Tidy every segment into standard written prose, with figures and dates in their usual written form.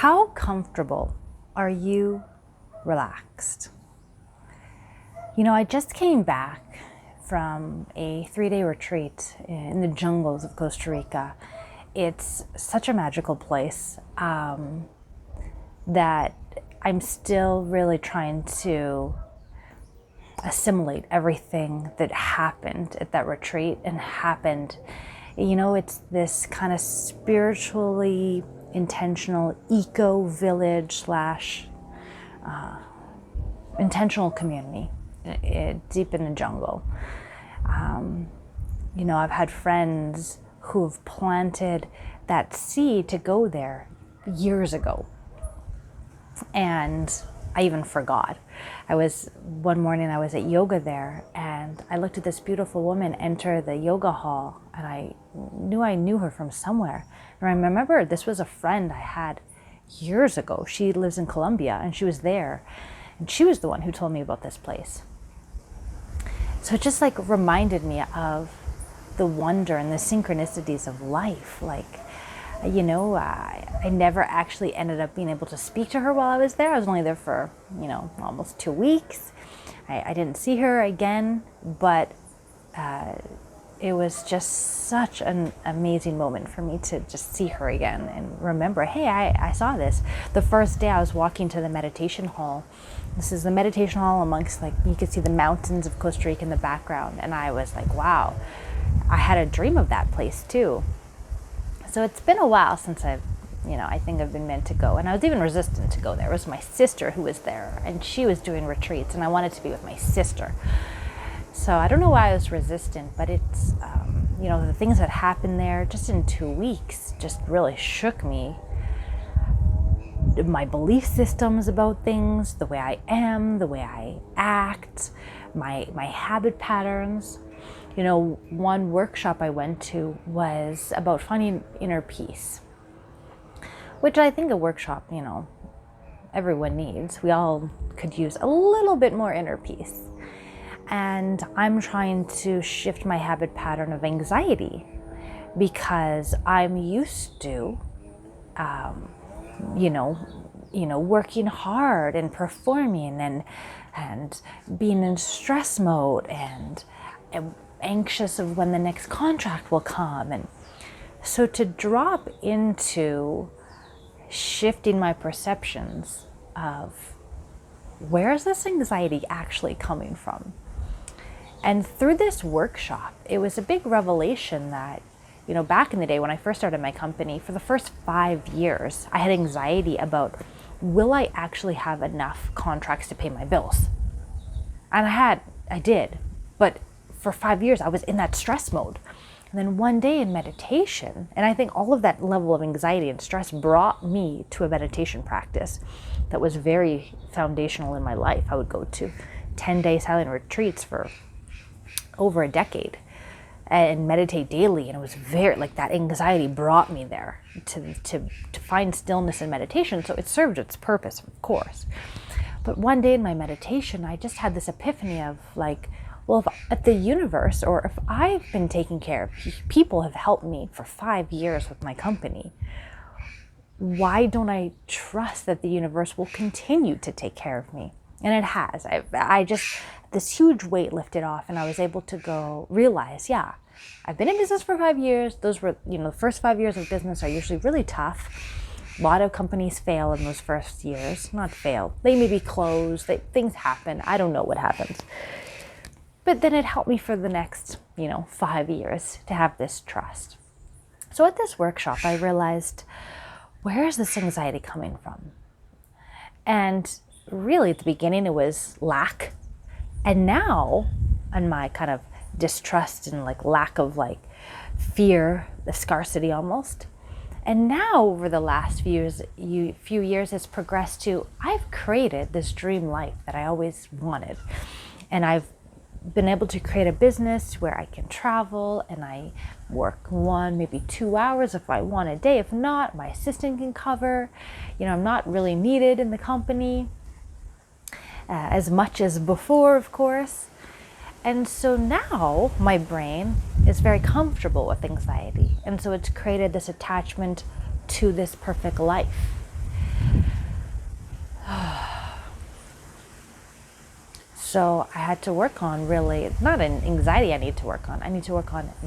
How comfortable are you relaxed? I just came back from a 3-day retreat in the jungles of Costa Rica. It's such a magical place that I'm still really trying to assimilate everything that happened at that retreat and happened. It's this kind of spiritually intentional eco-village slash intentional community deep in the jungle. I've had friends who've planted that seed to go there years ago. And I even forgot. One morning I was at yoga there, and I looked at this beautiful woman enter the yoga hall, and I knew her from somewhere. And I remember this was a friend I had years ago. She lives in Colombia, and she was there, and she was the one who told me about this place. So it just reminded me of the wonder and the synchronicities of life. I never actually ended up being able to speak to her while I was there. I was only there for, almost 2 weeks. I didn't see her again, but it was just such an amazing moment for me to just see her again and remember, hey, I saw this. The first day I was walking to the meditation hall. This is the meditation hall amongst, you could see the mountains of Costa Rica in the background. And I was like, wow, I had a dream of that place too. So it's been a while since I think I've been meant to go. And I was even resistant to go there. It was my sister who was there, and she was doing retreats, and I wanted to be with my sister. So I don't know why I was resistant, but it's, the things that happened there just in 2 weeks just really shook me. My belief systems about things, the way I am, the way I act, my habit patterns. One workshop I went to was about finding inner peace, which I think a workshop, everyone needs. We all could use a little bit more inner peace. And I'm trying to shift my habit pattern of anxiety because I'm used to, working hard and performing and being in stress mode and anxious of when the next contract will come. And so to drop into shifting my perceptions of where is this anxiety actually coming from? And through this workshop, it was a big revelation that, back in the day when I first started my company, for the first 5 years, I had anxiety about, will I actually have enough contracts to pay my bills? And I did, but for 5 years, I was in that stress mode. And then one day in meditation, and I think all of that level of anxiety and stress brought me to a meditation practice that was very foundational in my life. I would go to 10-day silent retreats for over a decade and meditate daily. And it was very, that anxiety brought me there to find stillness in meditation. So it served its purpose, of course. But one day in my meditation, I just had this epiphany of if the universe, or if I've been taking care of people have helped me for 5 years with my company, why don't I trust that the universe will continue to take care of me? And it has. This huge weight lifted off, and I was able to realize, I've been in business for 5 years. Those were, the first 5 years of business are usually really tough. A lot of companies fail in those first years. Not fail. They may be closed. Things happen. I don't know what happens. But then it helped me for the next, 5 years to have this trust. So at this workshop, I realized, where is this anxiety coming from? And really at the beginning, it was lack. And now, on my kind of distrust and lack of fear, the scarcity almost. And now over the last few years, it's progressed to, I've created this dream life that I always wanted. And I've been able to create a business where I can travel and I work 1, maybe 2 hours if I want a day. If not, my assistant can cover. I'm not really needed in the company as much as before, of course. And so now my brain is very comfortable with anxiety. And so it's created this attachment to this perfect life. So I had to work on really, not an anxiety I need to work on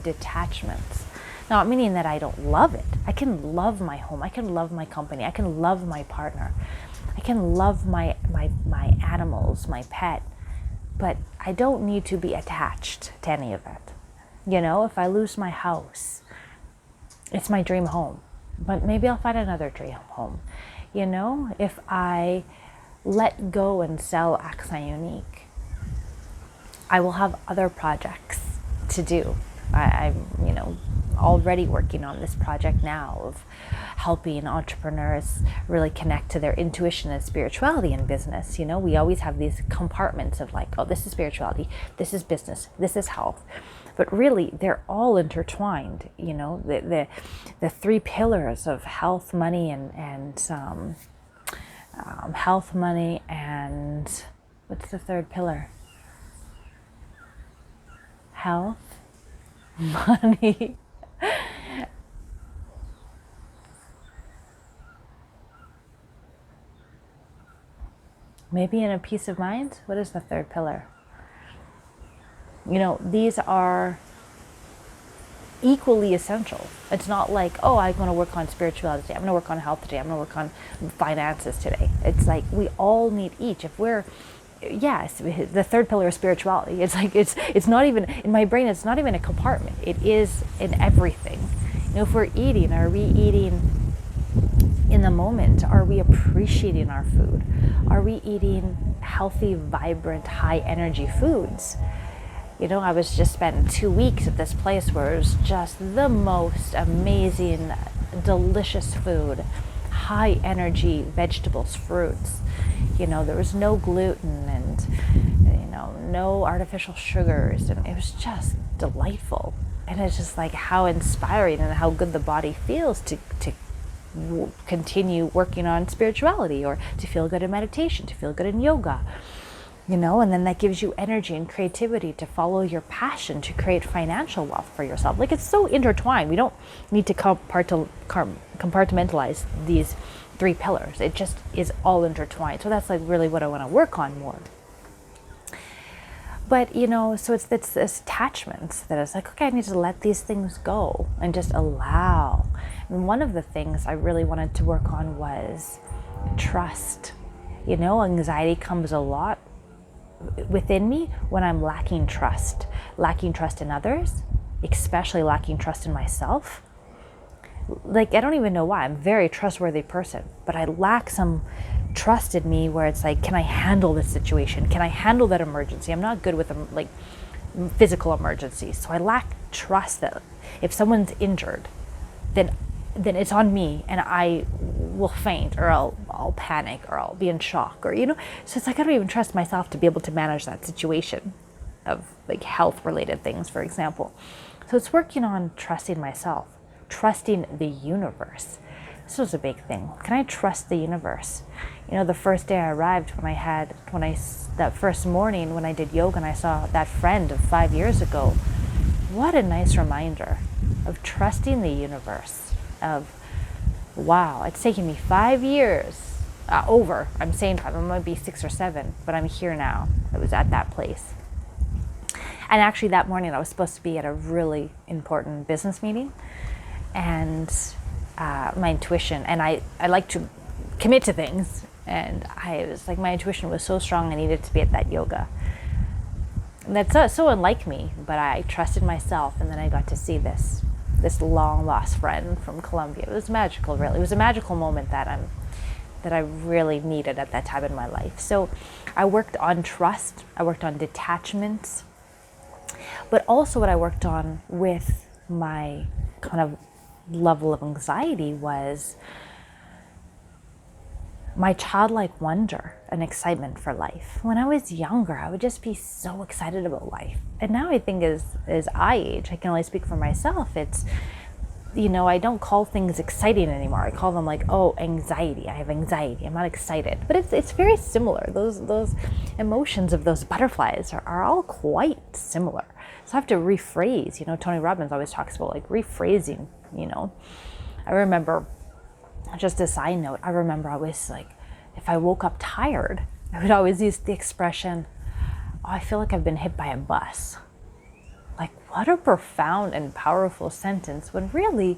detachments. Not meaning that I don't love it. I can love my home, I can love my company, I can love my partner, I can love my animals, my pet, but I don't need to be attached to any of it. You know, if I lose my house, it's my dream home, but maybe I'll find another dream home. You know, if I let go and sell Accent Unique, I will have other projects to do. I'm, already working on this project now of helping entrepreneurs really connect to their intuition and spirituality in business. You know, we always have these compartments of like, oh, this is spirituality, this is business, this is health. But really, they're all intertwined. You know, the three pillars of health, money, and health, money, and what's the third pillar? Health, money, maybe in a peace of mind. What is the third pillar? You know, these are equally essential. It's not like, oh, I'm going to work on spirituality today, I'm going to work on health today, I'm going to work on finances today. It's like we all need each. If we're, yes, the third pillar is spirituality. It's like, it's not even, in my brain, it's not even a compartment. It is in everything. You know, if we're eating, are we eating in the moment? Are we appreciating our food? Are we eating healthy, vibrant, high energy foods? You know, I was just spending 2 weeks at this place where it was just the most amazing, delicious food, high energy vegetables, fruits. You know, there was no gluten and, no artificial sugars. And it was just delightful. And it's just like how inspiring and how good the body feels to continue working on spirituality, or to feel good in meditation, to feel good in yoga. You know, and then that gives you energy and creativity to follow your passion, to create financial wealth for yourself. Like, it's so intertwined. We don't need to compartmentalize these three pillars. It just is all intertwined. So that's like really what I want to work on more. But, so it's this attachments that it's like, okay, I need to let these things go and just allow. And one of the things I really wanted to work on was trust. You know, anxiety comes a lot within me when I'm lacking trust in others, especially lacking trust in myself. Like, I don't even know why. I'm a very trustworthy person, but I lack some trust in me where it's like, can I handle this situation? Can I handle that emergency? I'm not good with like physical emergencies. So I lack trust that if someone's injured, then it's on me and I will faint, or I'll panic, or I'll be in shock, or, so it's like, I don't even trust myself to be able to manage that situation of like health related things, for example. So it's working on trusting myself, trusting the universe. This was a big thing. Can I trust the universe? The first day I arrived, that first morning when I did yoga and I saw that friend of 5 years ago, what a nice reminder of trusting the universe. Of, wow, it's taken me 5 years, I'm saying 5, it might be 6 or 7, but I'm here now. I was at that place. And actually that morning I was supposed to be at a really important business meeting, and my intuition, and I like to commit to things, and I was like, my intuition was so strong, I needed to be at that yoga. And that's so unlike me, but I trusted myself, and then I got to see this long lost friend from Colombia. It was magical, really. It was a magical moment that I really needed at that time in my life. So I worked on trust, I worked on detachments, but also what I worked on with my kind of level of anxiety was my childlike wonder and excitement for life. When I was younger, I would just be so excited about life. And now I think as I age, I can only speak for myself, it's, I don't call things exciting anymore. I call them like, oh, anxiety. I have anxiety. I'm not excited. But it's very similar. Those emotions of those butterflies are all quite similar. So I have to rephrase. Tony Robbins always talks about like rephrasing, I remember, just a side note, I remember I was like, if I woke up tired, I would always use the expression, I feel like I've been hit by a bus. Like, what a profound and powerful sentence when really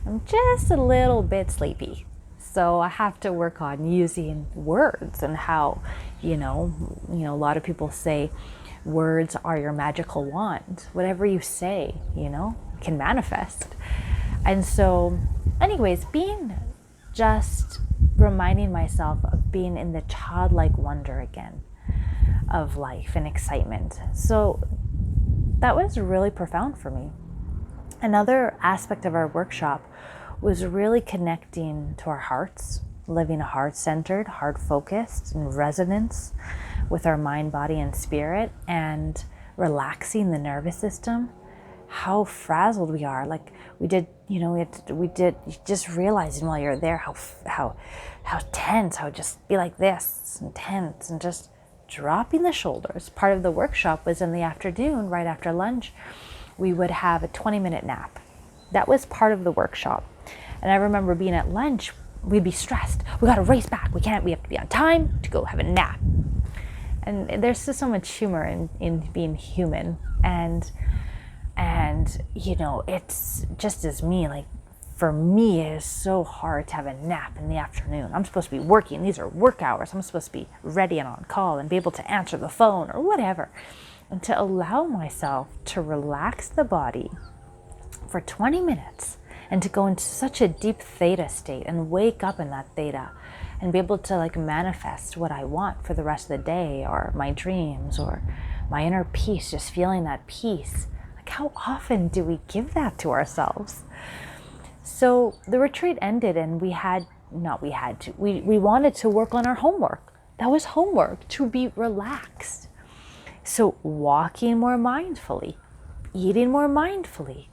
I'm just a little bit sleepy. So I have to work on using words and how, a lot of people say words are your magical wand. Whatever you say, can manifest. And so anyways, just reminding myself of being in the childlike wonder again of life and excitement. So that was really profound for me. Another aspect of our workshop was really connecting to our hearts, living a heart-centered, heart-focused, in resonance with our mind, body, and spirit, and relaxing the nervous system. How frazzled we are. Like we did just realizing while you're there how tense, how just be like this and tense and just dropping the shoulders. Part of the workshop was in the afternoon, right after lunch, we would have a 20-minute nap. That was part of the workshop. And I remember being at lunch, we'd be stressed. We got to race back. We have to be on time to go have a nap. And there's just so much humor in being human. And it's just as me, like for me, it is so hard to have a nap in the afternoon. I'm supposed to be working. These are work hours. I'm supposed to be ready and on call and be able to answer the phone or whatever. And to allow myself to relax the body for 20 minutes and to go into such a deep theta state and wake up in that theta and be able to like manifest what I want for the rest of the day, or my dreams, or my inner peace, just feeling that peace. Like, how often do we give that to ourselves? So the retreat ended and we wanted to work on our homework. That was homework, to be relaxed. So walking more mindfully, eating more mindfully,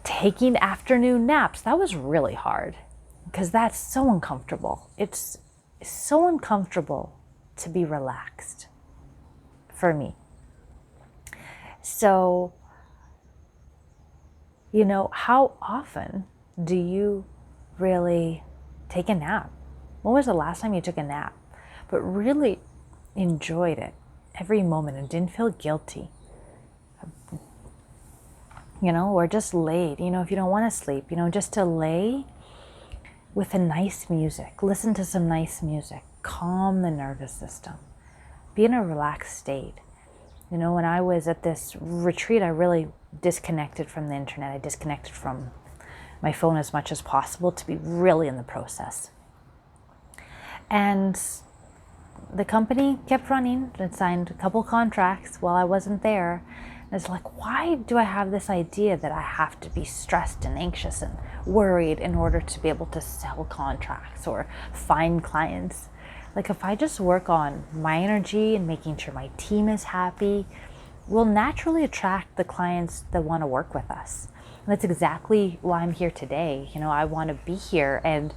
taking afternoon naps. That was really hard because that's so uncomfortable. It's so uncomfortable to be relaxed for me. So, how often do you really take a nap? When was the last time you took a nap, but really enjoyed it every moment and didn't feel guilty? Or just laid, if you don't want to sleep, just to lay with a nice music, listen to some nice music, calm the nervous system, be in a relaxed state. When I was at this retreat, I really disconnected from the internet. I disconnected from my phone as much as possible to be really in the process. And the company kept running and signed a couple contracts while I wasn't there. And it's like, why do I have this idea that I have to be stressed and anxious and worried in order to be able to sell contracts or find clients? Like, if I just work on my energy and making sure my team is happy, we'll naturally attract the clients that want to work with us. And that's exactly why I'm here today. I want to be here and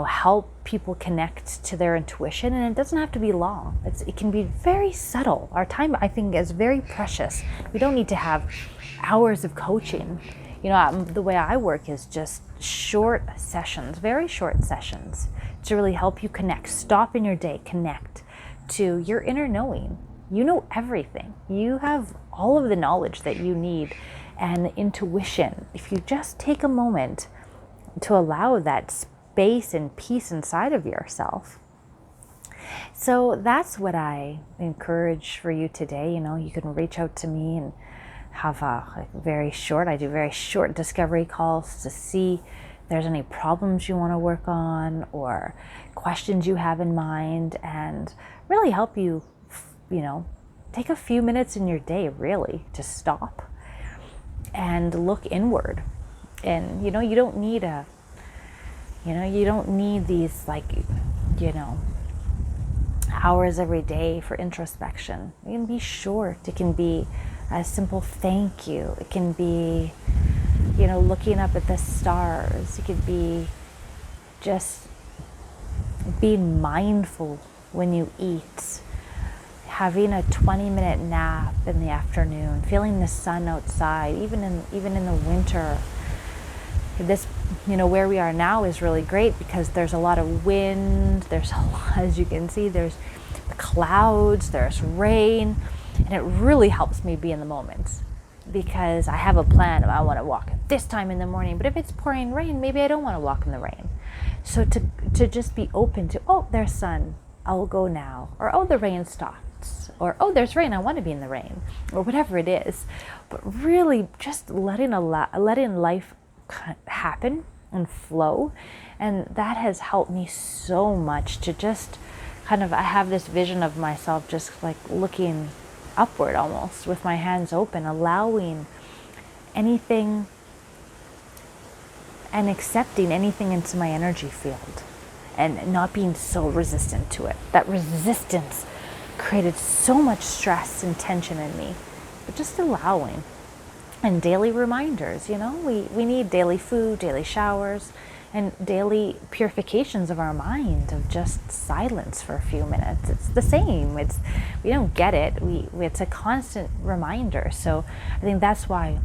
help people connect to their intuition, and it doesn't have to be long. It can be very subtle. Our time, I think, is very precious. We don't need to have hours of coaching. The way I work is just short sessions, very short sessions, to really help you connect. Stop in your day, connect to your inner knowing. You know everything. You have all of the knowledge that you need and intuition. If you just take a moment to allow that space and peace inside of yourself. So that's what I encourage for you today. You can reach out to me and have I do very short discovery calls to see if there's any problems you want to work on or questions you have in mind, and really help you, take a few minutes in your day really to stop and look inward. And you don't need these hours every day for introspection. It can be short. It can be a simple thank you. It can be, looking up at the stars. It could be just being mindful when you eat, having a 20-minute nap in the afternoon, feeling the sun outside, even in the winter. This, where we are now is really great because there's a lot of wind. There's a lot, as you can see, there's the clouds, there's rain, and it really helps me be in the moment, because I have a plan of I want to walk at this time in the morning, but if it's pouring rain, maybe I don't want to walk in the rain. So to just be open to, oh, there's sun, I'll go now, or oh, the rain stops, or oh, there's rain, I want to be in the rain, or whatever it is. But really just letting life happen and flow. And that has helped me so much to just kind of, I have this vision of myself just like looking upward almost with my hands open, allowing anything and accepting anything into my energy field and not being so resistant to it. That resistance created so much stress and tension in me, but just allowing. And daily reminders, we need daily food, daily showers, and daily purifications of our mind, of just silence for a few minutes. It's the same. We don't get it. It's a constant reminder. So I think that's why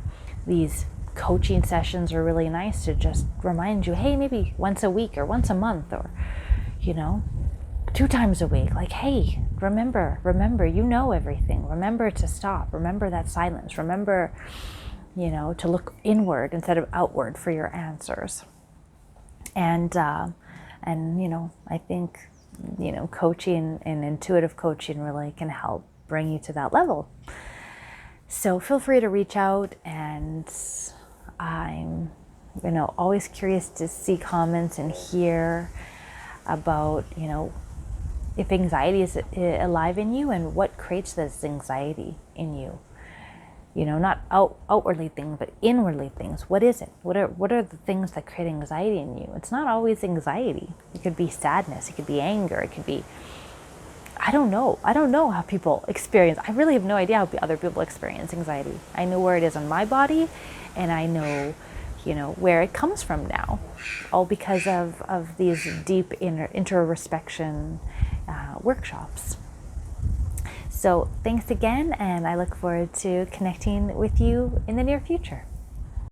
these coaching sessions are really nice, to just remind you, hey, maybe once a week or once a month, or 2 times a week, like, hey, remember, you know everything. Remember to stop. Remember that silence. Remember, to look inward instead of outward for your answers. And I think, coaching and intuitive coaching really can help bring you to that level. So feel free to reach out, and I'm, always curious to see comments and hear about, if anxiety is alive in you, and what creates this anxiety in you. Not outwardly things, but inwardly things. What is it? What are the things that create anxiety in you? It's not always anxiety. It could be sadness. It could be anger. It could be, I don't know how people experience. I really have no idea how other people experience anxiety. I know where it is on my body, and I know, where it comes from now, all because of these deep introspection workshops. So thanks again, and I look forward to connecting with you in the near future.